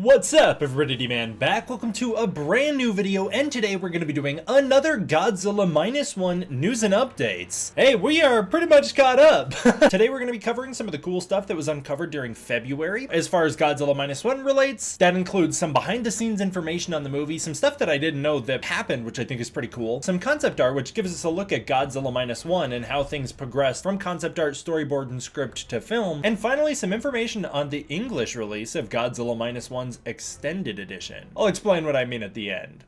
What's up, everybody, man? Back. Welcome to a brand new video, and today we're going to be doing another Godzilla -1 news and updates. Hey, we are pretty much caught up. Today we're going to be covering some of the cool stuff that was uncovered during February. As far as Godzilla -1 relates, that includes some behind-the-scenes information on the movie, some stuff that I didn't know that happened, which I think is pretty cool, some concept art, which gives us a look at Godzilla -1 and how things progressed from concept art, storyboard, and script to film, and finally some information on the English release of Godzilla -1's Extended Edition. I'll explain what I mean at the end.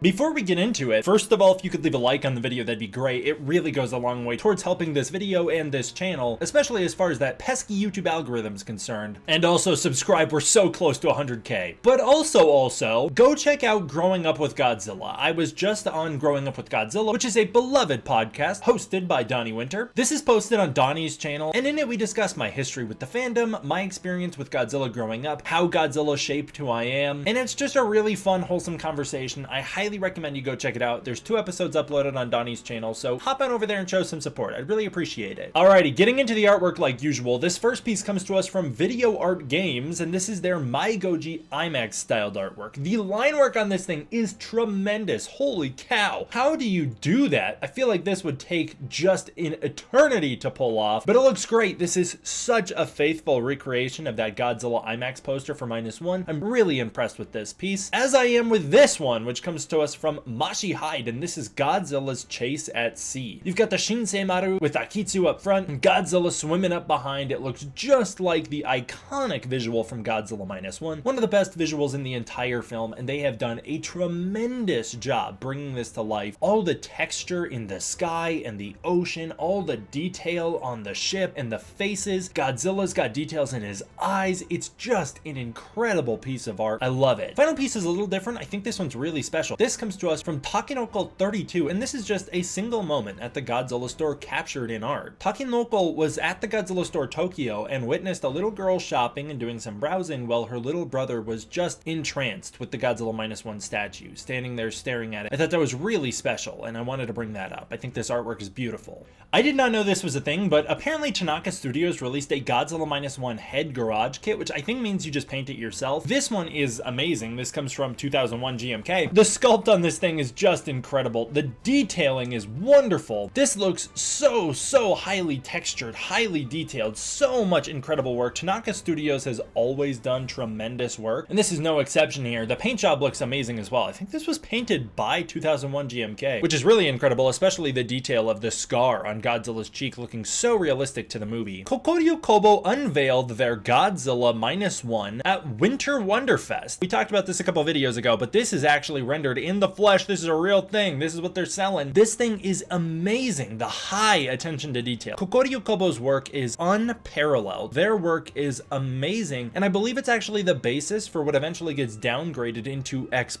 Before we get into it, first of all, if you could leave a like on the video, that'd be great. It really goes a long way towards helping this video and this channel, especially as far as that pesky YouTube algorithm is concerned. And also subscribe, we're so close to 100K. But also, go check out Growing Up with Godzilla. I was just on Growing Up with Godzilla, which is a beloved podcast hosted by Donnie Winter. This is posted on Donnie's channel, and in it we discuss my history with the fandom, my experience with Godzilla growing up, how Godzilla shaped who I am, and it's just a really fun, wholesome conversation. I highly recommend you go check it out. There's 2 episodes uploaded on Donnie's channel, so hop on over there and show some support. I'd really appreciate it. Alrighty, getting into the artwork like usual, this first piece comes to us from Video Art Games, and this is their My Goji IMAX styled artwork. The line work on this thing is tremendous. Holy cow. How do you do that? I feel like this would take just an eternity to pull off, but it looks great. This is such a faithful recreation of that Godzilla IMAX poster for -1. I'm really impressed with this piece, as I am with this one, which comes to us from Mashi Hyde, and this is Godzilla's Chase at Sea. You've got the Shinseimaru with Akitsu up front, and Godzilla swimming up behind. It looks just like the iconic visual from Godzilla -1. One of the best visuals in the entire film, and they have done a tremendous job bringing this to life. All the texture in the sky and the ocean, all the detail on the ship and the faces. Godzilla's got details in his eyes. It's just an incredible piece of art. I love it. Final piece is a little different. I think this one's really special. This comes to us from Takinoko 32, and this is just a single moment at the Godzilla store captured in art. Takinoko was at the Godzilla store Tokyo and witnessed a little girl shopping and doing some browsing while her little brother was just entranced with the Godzilla -1 statue, standing there staring at it. I thought that was really special, and I wanted to bring that up. I think this artwork is beautiful. I did not know this was a thing, but apparently Tanaka Studios released a Godzilla -1 head garage kit, which I think means you just paint it yourself. This one is amazing. This comes from 2001 GMK. The sculpt on this thing is just incredible. The detailing is wonderful. This looks so highly textured, highly detailed, so much incredible work. Tanaka Studios has always done tremendous work, and this is no exception here. The paint job looks amazing as well. I think this was painted by 2001 GMK, which is really incredible, especially the detail of the scar on Godzilla's cheek looking so realistic to the movie. Kokoryu Kobo unveiled their Godzilla -1 at Winter Wonderfest. We talked about this a couple videos ago, but this is actually rendered in the flesh. This is a real thing. This is what they're selling. This thing is amazing. The high attention to detail. Kokoryu Kobo's work is unparalleled. Their work is amazing, and I believe it's actually the basis for what eventually gets downgraded into X+.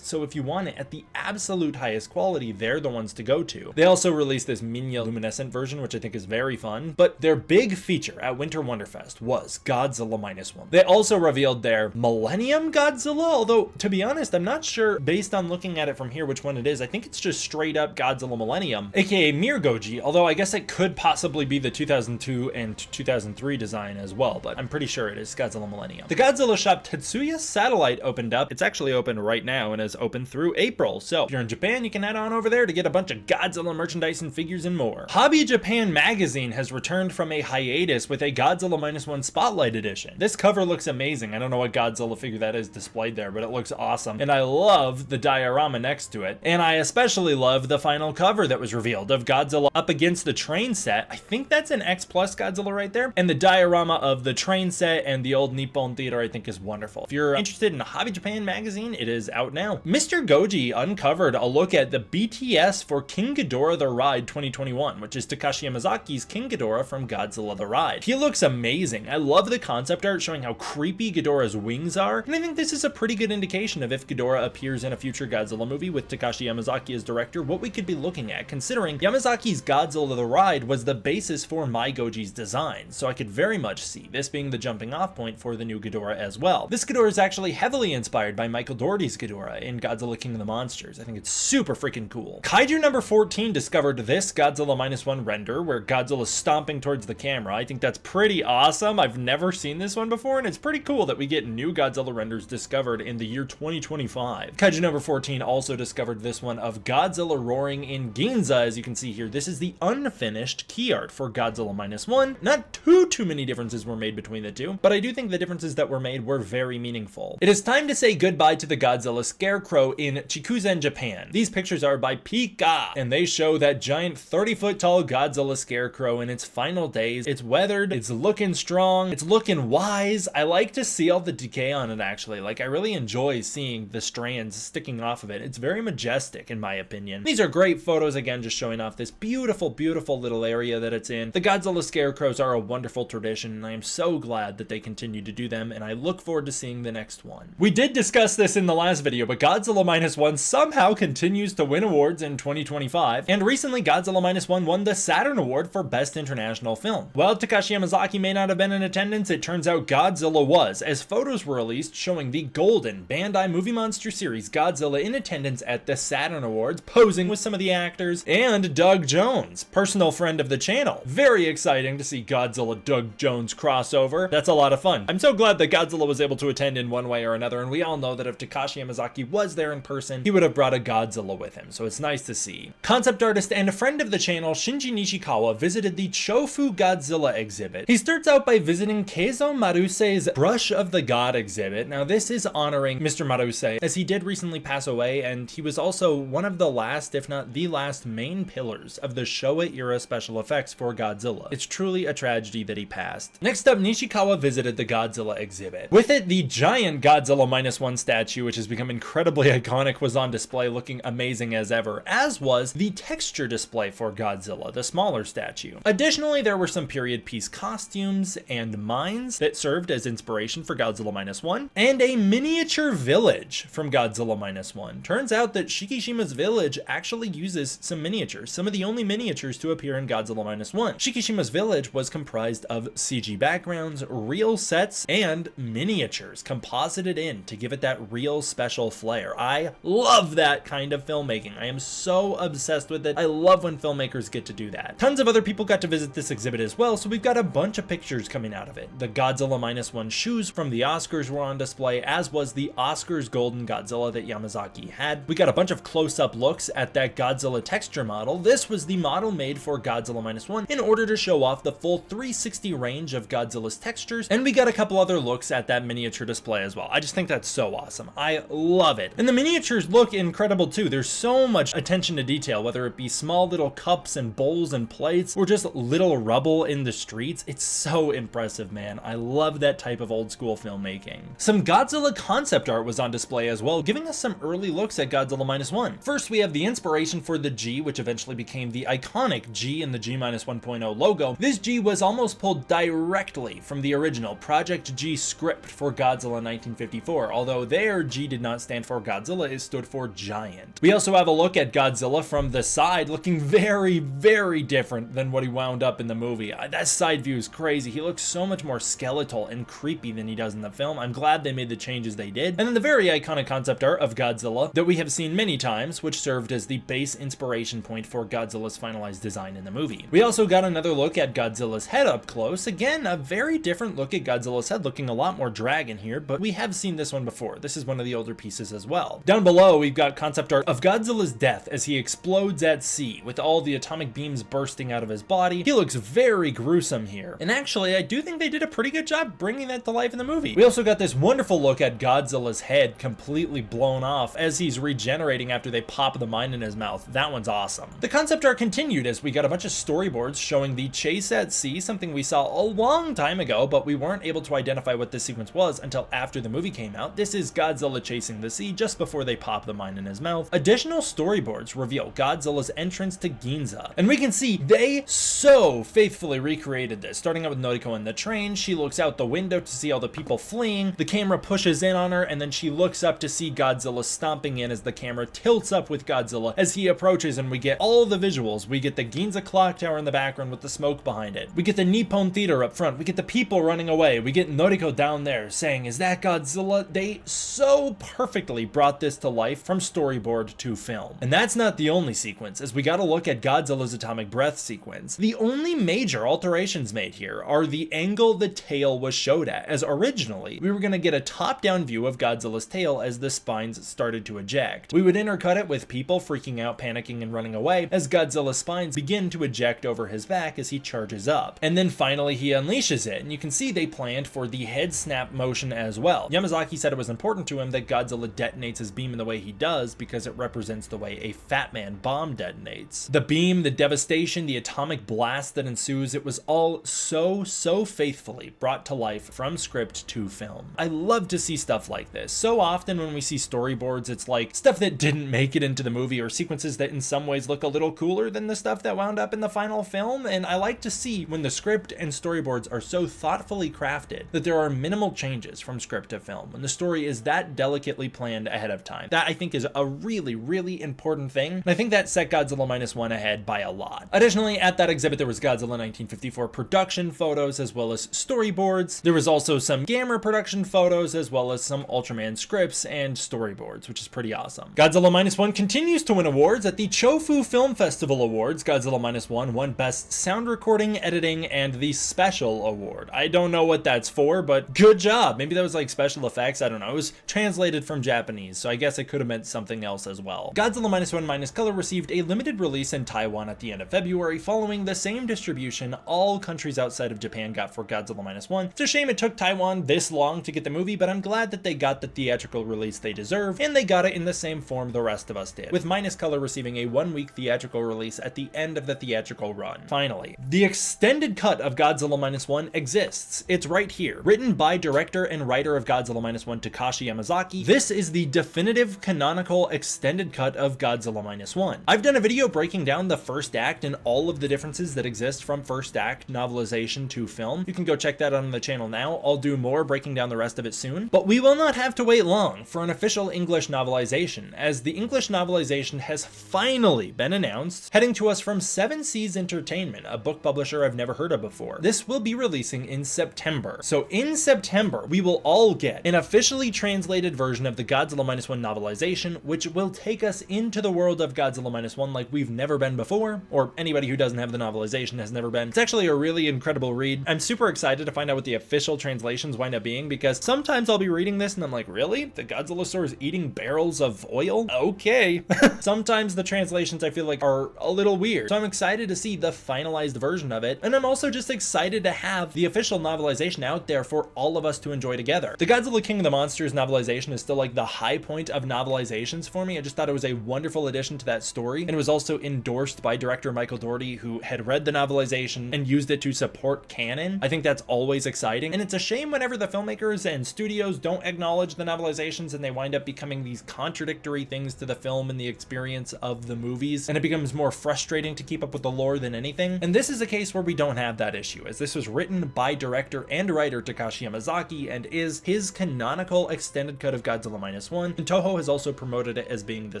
So if you want it at the absolute highest quality, they're the ones to go to. They also released this Minya luminescent version, which I think is very fun, but their big feature at Winter Wonderfest was Godzilla -1. They also revealed their Millennium Godzilla, although to be honest, I'm not sure based on looking at it from here which one it is. I think it's just straight up Godzilla Millennium, aka Mir Goji, although I guess it could possibly be the 2002 and 2003 design as well, but I'm pretty sure it is Godzilla Millennium. The Godzilla shop Tetsuya Satellite opened up. It's actually open right now and is open through April, so if you're in Japan, you can head on over there to get a bunch of Godzilla merchandise and figures and more. Hobby Japan magazine has returned from a hiatus with a Godzilla -1 Spotlight edition. This cover looks amazing. I don't know what Godzilla figure that is displayed there, but it looks awesome, and I love the diorama next to it, and I especially love the final cover that was revealed of Godzilla up against the train set. I think that's an X+ Godzilla right there, and the diorama of the train set and the old Nippon Theater I think is wonderful. If you're interested in Hobby Japan magazine, it is out now. Mr. Goji uncovered a look at the BTS for King Ghidorah The Ride 2021, which is Takashi Yamazaki's King Ghidorah from Godzilla The Ride. He looks amazing. I love the concept art showing how creepy Ghidorah's wings are, and I think this is a pretty good indication of if Ghidorah appears in a future future Godzilla movie with Takashi Yamazaki as director, what we could be looking at, considering Yamazaki's Godzilla the Ride was the basis for My Goji's design, so I could very much see this being the jumping off point for the new Ghidorah as well. This Ghidorah is actually heavily inspired by Michael Dougherty's Ghidorah in Godzilla King of the Monsters. I think it's super freaking cool. Kaiju number 14 discovered this Godzilla -1 render where Godzilla's stomping towards the camera. I think that's pretty awesome. I've never seen this one before, and it's pretty cool that we get new Godzilla renders discovered in the year 2025. Kaiju number 14 also discovered this one of Godzilla roaring in Ginza. As you can see here, this is the unfinished key art for Godzilla -1. Not too many differences were made between the two, but I do think the differences that were made were very meaningful. It is time to say goodbye to the Godzilla Scarecrow in Chikuzen, Japan. These pictures are by Pika, and they show that giant 30-foot tall Godzilla Scarecrow in its final days. It's weathered, it's looking strong, it's looking wise. I like to see all the decay on it actually. Like, I really enjoy seeing the strands sticking off of it. It's very majestic in my opinion. These are great photos, again, just showing off this beautiful, beautiful little area that it's in. The Godzilla Scarecrows are a wonderful tradition, and I am so glad that they continue to do them, and I look forward to seeing the next one. We did discuss this in the last video, but Godzilla -1 somehow continues to win awards in 2025, and recently Godzilla -1 won the Saturn Award for Best International Film. While Takashi Yamazaki may not have been in attendance, it turns out Godzilla was, as photos were released showing the golden Bandai Movie Monster series Godzilla in attendance at the Saturn Awards, posing with some of the actors, and Doug Jones, personal friend of the channel. Very exciting to see Godzilla Doug Jones crossover. That's a lot of fun. I'm so glad that Godzilla was able to attend in one way or another, and we all know that if Takashi Yamazaki was there in person, he would have brought a Godzilla with him, so it's nice to see. Concept artist and a friend of the channel, Shinji Nishikawa, visited the Chofu Godzilla exhibit. He starts out by visiting Keizo Maruse's Brush of the God exhibit. Now, this is honoring Mr. Maruse, as he did recently pass away, and he was also one of the last, if not the last, main pillars of the Showa era special effects for Godzilla. It's truly a tragedy that he passed. Next up, Nishikawa visited the Godzilla exhibit. With it, the giant Godzilla -1 statue, which has become incredibly iconic, was on display looking amazing as ever, as was the texture display for Godzilla, the smaller statue. Additionally, there were some period piece costumes and mines that served as inspiration for Godzilla -1, and a miniature village from Godzilla -1. Turns out that Shikishima's village actually uses some miniatures, some of the only miniatures to appear in Godzilla -1. Shikishima's village was comprised of CG backgrounds, real sets, and miniatures composited in to give it that real special flair. I love that kind of filmmaking. I am so obsessed with it. I love when filmmakers get to do that. Tons of other people got to visit this exhibit as well, so we've got a bunch of pictures coming out of it. The Godzilla -1 shoes from the Oscars were on display, as was the Oscars golden Godzilla that Yamazaki had. We got a bunch of close-up looks at that Godzilla texture model. This was the model made for Godzilla -1 in order to show off the full 360 range of Godzilla's textures, and we got a couple other looks at that miniature display as well. I just think that's so awesome. I love it. And the miniatures look incredible too. There's so much attention to detail, whether it be small little cups and bowls and plates, or just little rubble in the streets. It's so impressive, man. I love that type of old school filmmaking. Some Godzilla concept art was on display as well, giving us some early looks at Godzilla -1. First, we have the inspiration for the G, which eventually became the iconic G in the G-1.0 logo. This G was almost pulled directly from the original Project G script for Godzilla 1954, although there G did not stand for Godzilla, it stood for giant. We also have a look at Godzilla from the side, looking very, very different than what he wound up in the movie. That side view is crazy. He looks so much more skeletal and creepy than he does in the film. I'm glad they made the changes they did. And then the very iconic concept art of Godzilla that we have seen many times, which served as the base inspiration point for Godzilla's finalized design in the movie. We also got another look at Godzilla's head up close. Again, a very different look at Godzilla's head, looking a lot more dragon here, but we have seen this one before. This is one of the older pieces as well. Down below, we've got concept art of Godzilla's death as he explodes at sea with all the atomic beams bursting out of his body. He looks very gruesome here. And actually, I do think they did a pretty good job bringing that to life in the movie. We also got this wonderful look at Godzilla's head completely blown off as he's regenerating after they pop the mine in his mouth. That one's awesome. The concept art continued as we got a bunch of storyboards showing the chase at sea, something we saw a long time ago, but we weren't able to identify what this sequence was until after the movie came out. This is Godzilla chasing the sea just before they pop the mine in his mouth. Additional storyboards reveal Godzilla's entrance to Ginza, and we can see they so faithfully recreated this. Starting out with Noriko in the train, she looks out the window to see all the people fleeing, the camera pushes in on her, and then she looks up to see Godzilla stomping in as the camera tilts up with Godzilla as he approaches, and we get all the visuals. We get the Ginza clock tower in the background with the smoke behind it. We get the Nippon Theater up front. We get the people running away. We get Noriko down there saying, "Is that Godzilla?" They so perfectly brought this to life from storyboard to film. And that's not the only sequence, as we gotta look at Godzilla's atomic breath sequence. The only major alterations made here are the angle the tail was showed at, as originally we were gonna get a top-down view of Godzilla's tail as the spines started to eject. We would intercut it with people freaking out, panicking, and running away as Godzilla's spines begin to eject over his back as he charges up. And then finally he unleashes it, and you can see they planned for the head snap motion as well. Yamazaki said it was important to him that Godzilla detonates his beam in the way he does because it represents the way a Fat Man bomb detonates. The beam, the devastation, the atomic blast that ensues, it was all so faithfully brought to life from script to film. I love to see stuff like this. So often when we see storyboards, it's like stuff that didn't make it into the movie, or sequences that in some ways look a little cooler than the stuff that wound up in the final film, and I like to see when the script and storyboards are so thoughtfully crafted that there are minimal changes from script to film, when the story is that delicately planned ahead of time. That I think is a really important thing, and I think that set Godzilla -1 ahead by a lot. Additionally, at that exhibit there was Godzilla 1954 production photos as well as storyboards. There was also some Gamera production photos as well as some Ultraman scripts and storyboards, which is pretty awesome. Godzilla -1 continues to win awards at the Chofu Film Festival Awards. Godzilla -1 won Best Sound Recording, Editing, and the Special Award. I don't know what that's for, but good job. Maybe that was like special effects, I don't know. It was translated from Japanese, so I guess it could have meant something else as well. Godzilla -1 minus color received a limited release in Taiwan at the end of February, following the same distribution all countries outside of Japan got for Godzilla -1. It's a shame it took Taiwan this long to get the movie, but I'm glad that they got the theatrical release they deserve, and they got it in the same form the rest of us did, with minus color receiving a 1-week theatrical release at the end of the theatrical run. Finally, the extended cut of Godzilla -1 exists. It's right here. Written by director and writer of Godzilla -1 Takashi Yamazaki, this is the definitive canonical extended cut of Godzilla -1. I've done a video breaking down the first act and all of the differences that exist from first act novelization to film. You can go check that out on the channel now. I'll do more breaking down the rest of it soon, but we will not have to wait long for an official English novelization, as the English novelization has finally been announced, heading to us from 7 Seas Entertainment, a book publisher I've never heard of before. This will be releasing in September. So in September, we will all get an officially translated version of the Godzilla -1 novelization, which will take us into the world of Godzilla -1 like we've never been before, or anybody who doesn't have the novelization has never been. It's actually a really incredible read. I'm super excited to find out what the official translations wind up being, because sometimes I'll be reading this and I'm like, really? The Godzilla store is eating barrels of oil? Okay. Sometimes the translations I feel like are a little weird. So I'm excited to see the finalized version of it, and I'm also just excited to have the official novelization out there for all of us to enjoy together. The Godzilla King of the Monsters novelization is still like the high point of novelizations for me. I just thought it was a wonderful addition to that story, and it was also endorsed by director Michael Dougherty, who had read the novelization and used it to support canon. I think that's always exciting, and it's a shame whenever the filmmakers and studios don't acknowledge the novelizations and they wind up becoming these contradictory things to the film and the experience of the movies, and it becomes more frustrating to keep up with the lore than anything. And this is a case where we don't have that issue, as this was written by director and writer Takashi Yamazaki and is his canonical extended cut of Godzilla -1, and Toho has also promoted it as being the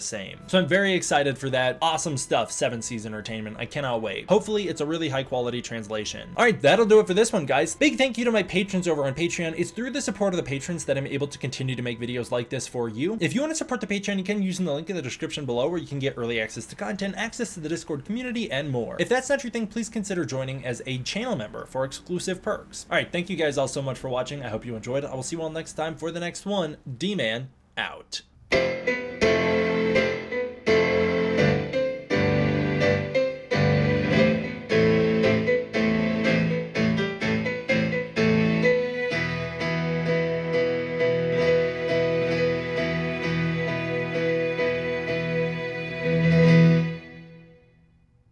same. So I'm very excited for that. Awesome stuff, 7 Seas Entertainment. I cannot wait. Hopefully it's a really high quality translation. All right, that'll do it for this one, guys. Big thank you to my patrons over on Patreon. It's through the support of the patrons that I'm able to continue to make videos like this for you. If you want to support the Patreon, you can use the link in the description below, where you can get early access to content, access to the Discord community, and more. If that's not your thing, please consider joining as a channel member for exclusive perks. All right, thank you guys all so much for watching. I hope you enjoyed. I will see you all next time for the next one. D-Man out.